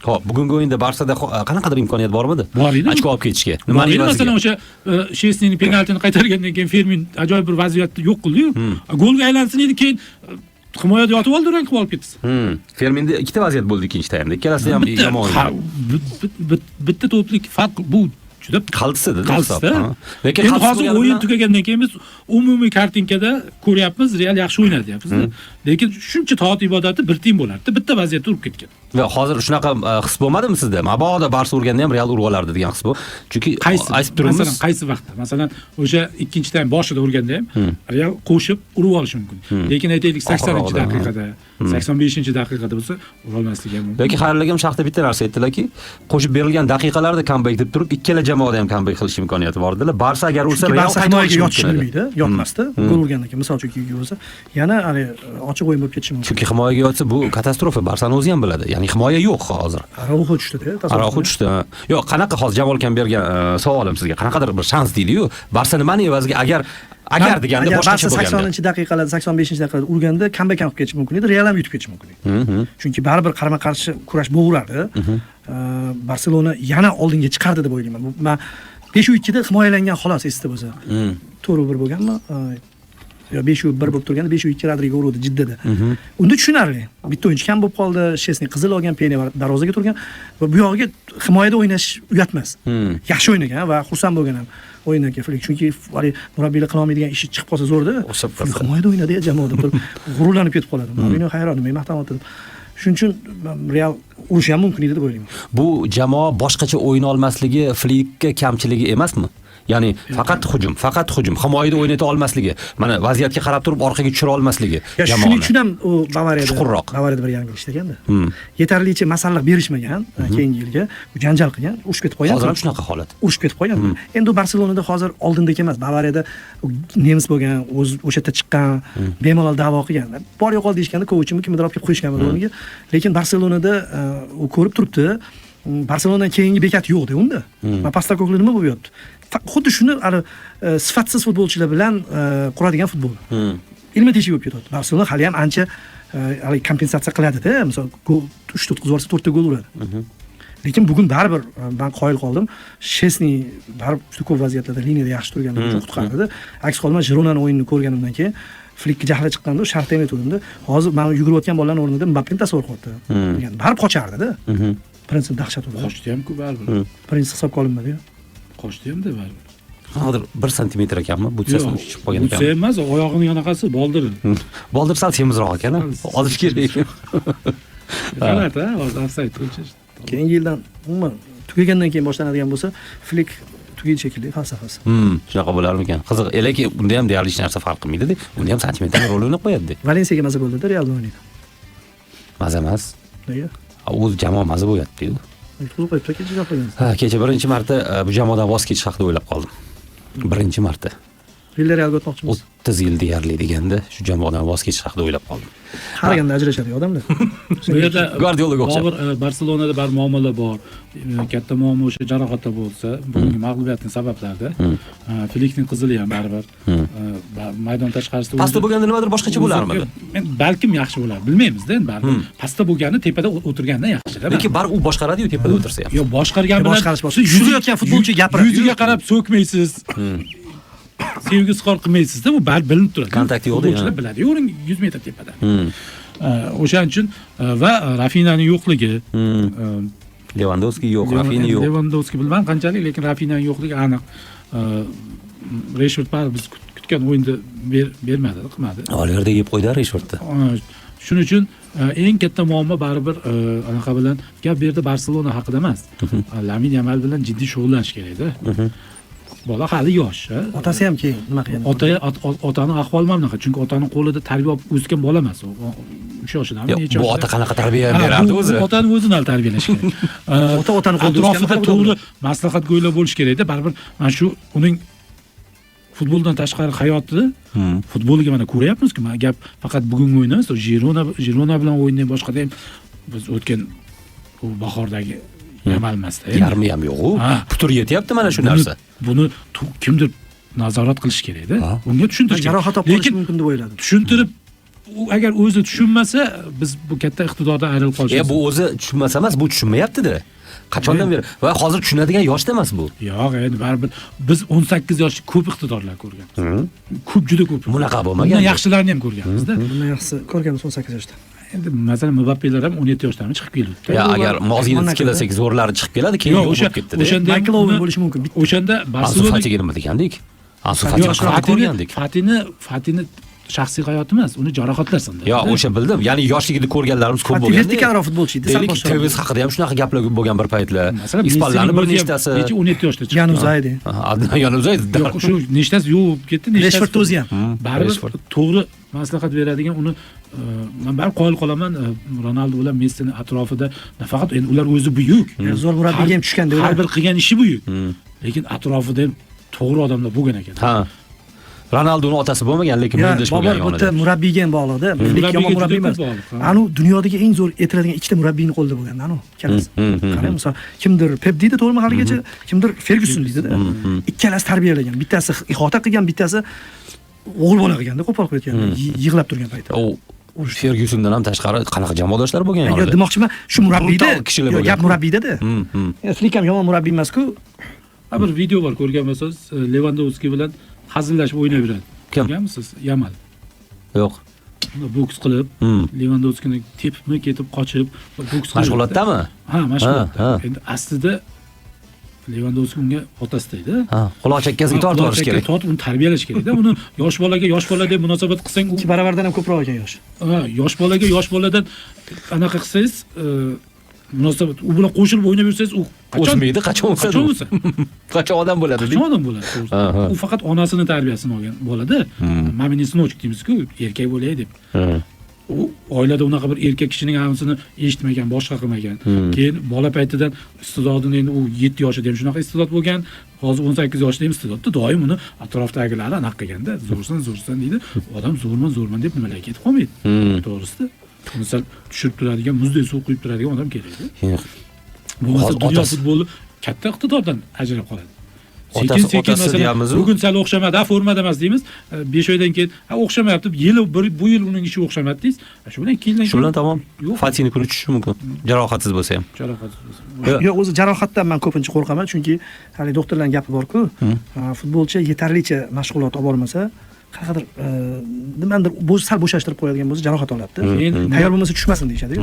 Xo'p, bugungi o'yinda Barsada qanaqadir imkoniyat bormidi? Bor edi. Ochko olib ketishga. Nima edi? Masalan, o'sha Shesnining penaltini qaytargandan keyin Fermin ajoyib bir vaziyatni yo'q qildi-yu. Golga aylansin edi, keyin himoyada yotib oldi, durang qilib olib ketdi. Ferminda ikkita vaziyat bo'ldi ikkinchi taymda. Ikkalasi ham yomon. Bitta to'plik farq bu juda qaltisida. Lekin hozir o'yin tugagandan keyin biz umumiy kartinkada ko'ryapmiz, Real yaxshi o'ynadi deyapmiz. Lekin shuncha toat ibodati bir tim bo'lardi, bitta vaziyatda urib ketgan. Va hozir shunaqa his bo'lmadimi sizda? Mabodo Barsa urganda ham Real urib olardi degan his bu. Chunki aytib turibmiz. Masalan, qaysi vaqtda? Masalan, o'sha ikkinchi taym boshida urganda ham Real qo'shib urib olishi mumkin. Lekin aytaylik 80-daqiqada, 85-daqiqada bo'lsa ura olmasligi mumkin. Yoki xayrlarga ham shaxta bitta narsa aytdilarki, qo'shib berilgan daqiqalarda comeback deb turib, ikkala jamoada ham comeback qilish imkoniyati bor dedilar. Barsa agar ursa Real himoyaga yotishi bilmaydi, yotmasdi. Gol urgandan keyin, misol uchun bo'lsa, yana ochiq o'yin bo'lib ketishi mumkin. Chunki himoyaga yotsa bu katastrofa. Barsani o'zi ham biladi. Ya'ni himoya yo'q hozir. Araujo tushdi-da. Araujo tushdi. Yo'q, qanaqa hozir Jamol akam bergan savolim sizga. Qanaqadir bir shans deydi-yu. Barsa nimani evaziga agar deganda boshqacha bo'lganda. 80-daqiqalarda, 85-daqiqada urganda comeback qilib ketishi mumkin edi, Real ham yutib ketishi mumkin edi. Chunki baribir qarama-qarshi kurash bo'lardi. Barselona yana oldinga chiqardi deb o'ylayman. Men 5-2 da himoyalangan xolos esda bo'lsa. 4-1 bo'lganmi? Yo 5-1 bo'lib turganda 5-2 Rodrigo urdi jiddada. Unda tushunarli. Bitta o'yinchi kam bo'lib qoldi, Shesni qizil olgan, Pene darvozaga turgan va bu yog'iga himoyada o'ynash uyatmas. Yaxshi o'ynagan va xursand bo'lganman o'yindan keyin Flik, chunki murabbiylar qila olmaydigan ishi chiqib qolsa zo'rda. Himoyada o'ynadi-ya jamoada turib g'ururlanib ketib qoladi. Mourinho hayron, men maqtamoqda. Shuning uchun Real urishi ham mumkin edi deb o'ylayman. Bu jamoa boshqacha o'yina olmasligi Flikka kamchiligi emasmi? Ya'ni faqat hujum, himoyada o'ynata olmasligi, mana vaziyatga qarab turib orqaga tushira olmasligi jamoani. Shuning uchun ham u Bavariyada bir yangilik ishlaganda. Yetarlicha masalliq berishmagan keyingi yilga, u janjal qilgan, urushib ketib qolgan. Hozir ham shunaqa holat. Urushib ketib qolgan. Endi Barselonada hozir oldindek emas, Bavariyada nemis bo'lgan, o'sha yerda chiqqan, bemalol da'vo qilgan. Bor yo'qol deyishganda ko'chimi kimdir olib kelib qo'yishgan o'rniga. Lekin Barselonada u ko'rib turibdi. Barselonadan keyingi bekat yo'q-da unda. Va Pastakoglu nima bo'lib yotdi? Xuddi shuni sifatsiz futbolchilar bilan quradigan futbol. Ilma teshik bo'lib ketadi. Barselona hali ham ancha kompensatsiya qiladi-da. Masalan, 3 to'p qizib olsa 4 ta gol uradi. Lekin bugun baribir men qoyil qoldim. Shesni baribir juda ko'p vaziyatlarda liniyada yaxshi turganligi uchun qutqardi. Aks holda Jironani o'yinini ko'rganimdan keyin Flikka jahli chiqqanda shartdan aytgandim. Hozir men yugurayotgan bolalarning o'rnida Mbappeni tasavvur qilyapti. Degan baribir qochardida. Prinsip dahshat edi. Qochdi ham-ku baribir. Prinsip hisobga olinmadi-yu. Qochdi ham-da baribir. Hozir 1 santimetr ekanmi? Butsasini tushib qolgan ekan. Butsa emas, oyog'ining anaqasi boldiri. Boldir sal semizroq ekan-a? Olish kerak. Qanaqada, hozir offside qilchi. Keyingi yildan umuman tugagandan keyin boshlanadigan bo'lsa, Flik tugaydi shekilli falsafasi. Shunaqa bo'larmikan? Qiziq, elaki bunda ham deyarli hech narsa farq qilmaydi-da. Bunda ham santimetr rol o'ynab qo'yadi. Valensiyaga maza bo'ldi-da, Real o'ynaydi. Maza emas. Nega? O'z jamoa maza bo'lyapti-yu. Futbol qo'yibdi, kecha gapirgan. Ha, kecha birinchi marta bu jamoadan voz kechish haqida o'ylab qoldim. Birinchi marta. Villarrealga o'tmoqchimiz. 30 yil deyarli deganda shu jamoadan voz kechish haqida o'ylab qoldim. Qaraganda ajrashadi odamlar. Bu yerda Guardiolaga o'xshab. Barselonada bar muammolar bor. Katta muammo o'sha jarohatda bo'lsa, bugungi mag'lubiyatning sabablarida. Flikning qizili ham baribir. Maydon tashqarisida pastda bo'lganda nimadir boshqacha bo'larmidi? Balkim yaxshi bo'lar, bilmaymiz-da endi baribir. Pastda bo'lgani tepada o'tirgandan yaxshi-da. Lekin bar u boshqaradi-yu tepada o'tirsa ham. Yo'q, boshqargan bilan yurayotgan futbolchi gapiradi. Yuziga qarab so'kmaysiz. Sevgi izhor qilmaysiz-da, bu baribir bilinib turadi. Kontakt yo'q futbolchilar biladi, 100 metr tepada. O'shaning uchun va Rafinaning yo'qligi, Lewandowski yo'q, Rafinha yo'q. Lewandowski bilmadim qanchalik, lekin Rafinaning yo'qligi aniq. Rashford baribir biz kutgan o'yinda bermadi, qilmadi. Oliverda yeb qo'ydi Rashfordni. Shuning uchun eng katta muammo baribir anaqa bilan gap berdi Barselona haqida emas. Lamin Yamal bilan jiddiy shug'ullanish kerak-da. Bola hali yosh. Otasi ham keyin nima qilgan? Otaning ahvoli mana bunaqa, chunki otaning qo'lida tarbiya olib o'sgan bola emas u. 3 yoshidami, necha yoshida? Bu ota qanaqa tarbiya beradi o'zi? Otani o'zini hali tarbiyalash kerak. Otani qo'lida atrofida to'g'ri maslahatgo'ylar bo'lish kerak-da. Baribir mana shu uning futboldan tashqari hayoti, futboliga mana ko'ryapmiz-ku. Men gap faqat bugungi o'yin emas, Girona bilan o'yindan boshqada ham biz o'tgan u bahordagi Yamal emasda. Yarmi ham yo'q-ku. Putur yetyapti mana shu narsa. Buni kimdir nazorat qilish kerak-da. Unga tushuntirish kerak. Jarohat olib qolish mumkin deb o'yladim. Tushuntirib u agar o'zi tushunmasa, biz bu katta iqtidordan ayrilib qolishimiz. bu o'zi tushunmasa emas, bu tushunmayapti-da. Qachondan beri va hozir tushunadigan yoshda emas bu. Yo'q, endi baribir biz 18 yoshda ko'p iqtidorlar ko'rganmiz. Ko'p, juda ko'p. Bunaqa bo'lmagan. Bundan yaxshilarini ham ko'rganmiz-da. Bundan yaxshisi ko'rganmiz 18 yoshda. Endi masalan Mbappelar ham 17 yoshdan chiqib keldi. Ya agar mozgini kelasak zo'rlari chiqib keladi, keyin yo'q bo'lib ketdi-da. O'shanda Michael Owen bo'lishi mumkin. O'shanda Barselona Barselona girmadi ekandik. Ansu Fati ko'rgandik. Fatini shaxsiy hayoti emas, uni jarohatlar sindi. Yo, o'sha bildim. Ya'ni yoshligida ko'rganlarimiz ko'p bo'lgan. Vertikalroq futbolchi edi, sal boshqa. Tevez haqida ham shunaqa gaplar bo'lgan bir paytlar. Masalan, Ispanlarning bir nechtasi. 17 yoshda chiqdi. Yanuzaydi. Yanuzaydi. Yo'q, shu nechtasi yo'q bo'lib ketdi, nechtasi. Rashford o'zi ham. Baribir to'g'ri maslahat beradigan uni men baribir qoyil qolaman Ronaldo bilan Messini atrofida nafaqat endi ular o'zi buyuk. Zo'r murabbiyga ham tushganda har bir qilgan ishi buyuk. Lekin atrofida ham to'g'ri odamlar bo'lgan ekan. Ha. Ronaldoning otasi bo'lmagan, lekin bunday ish bo'lgan yonida. Bitta murabbiyga ham bog'liqda. Yomon murabbiy emas. Anu dunyodagi eng zo'r etiladigan ikkita murabbiyning qo'lida bo'lgan, anu. Ikkalasi. Qarang, misol kimdir Pep deydi, to'g'rimi haligacha, kimdir Ferguson deydi-da. Ikkalasi tarbiyalagan. Bittasi ihota qilgan, bittasi o'g'il bola qilganda, qo'pol qilayotgan, yig'lab turgan paytda. Fergusondan ham tashqari qanaqa jamoadoshlar bo'lgan yonida. Demoqchiman, shu murabbiyda, gap murabbiyda-da. Flik ham yomon murabbiy emas-ku. Bir video bor, ko'rgan bo'lsangiz, Lewandowski bilan hazillashib o'ynayveradi. Ko'rganmisiz? Yamal. Yo'q. Boks qilib, Lewandowskini tepibmi, ketib qochib, boks qilib. Mashg'ulotdami? Ha, mashg'ulotda. Endi aslida Lewandowski unga otasi deydi. Ha, quloq chakkasiga tortib olish kerak. Tortib uni tarbiyalash kerak-da. Uni yosh bola deb munosabat qilsang, u 2 baravardan ham ko'proq ekan yosh. Ha, yosh boladan anaqa qilsangiz, munosabat u bilan qo'shilib o'ynayversangiz, u o'smaydi, qachon o'sadi? Qachon o'sadi? Qachon odam bo'ladi? Qachon odam bo'ladi? U faqat onasini tarbiyasini olgan bolada. Mamini sinochik deymiz-ku, erkak bo'lay deb. U oilada unaqa bir erkak kishining hammasini eshitmagan, boshqa qilmagan. Keyin bola paytidan istidodini endi u 7 yoshida ham shunaqa istidod bo'lgan, hozir 18 yoshida ham istidodda doim uni atrofdagilar anaqa qilganda, zo'rsan deydi. Odam zo'rman deb nimalarga ketib qolmaydi. To'g'risida. Uni sal tushirib turadigan, muzdek suv quyib turadigan odam kerak. Bo'lmasa dunyo futboli katta iqtidordan ajrab qoladi. Sekin masalan, bugun sal o'xshamadi, formada emas deymiz. 5 oydan keyin o'xshamayapti. Bu yil uning ishi o'xshamadi deysiz. Shu bilan keyin shu bilan tamom. Fatini kuni tushishi mumkin. Jarohatsiz bo'lsa ham. Jarohatsiz bo'lsa. Yo'q, o'zi jarohatdan men ko'pincha qo'rqaman, chunki hali doktorlarning gapi bor-ku, futbolchi yetarlicha mashg'ulot olib bormasa, qanaqadir nimadir sal bo'shashtirib qo'yadigan bo'lsa jarohat oladi. Tayyor bo'lmasa tushmasin deyishadi.